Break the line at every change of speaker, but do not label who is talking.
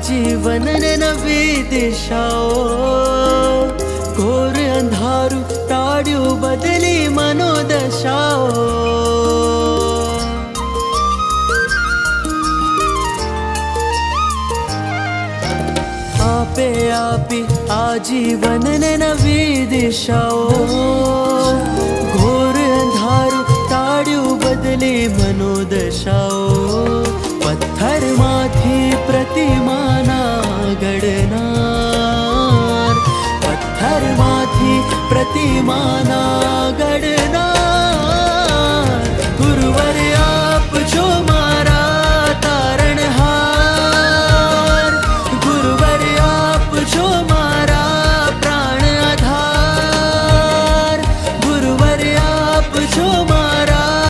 જીવનને નવી દિશાઓ, ઘોર અંધારું તાળ્યું બદલી મનોદશાઓ. આપે આપી આ જીવનને નવી દિશાઓ, ઘોર અંધારું તાળ્યું બદલી મનોદશાઓ. પથ્થરમાંથી પ્રતિમાના ઘડનાર, પથ્થરમાંથી પ્રતિમાના ઘડનાર ગુરુવર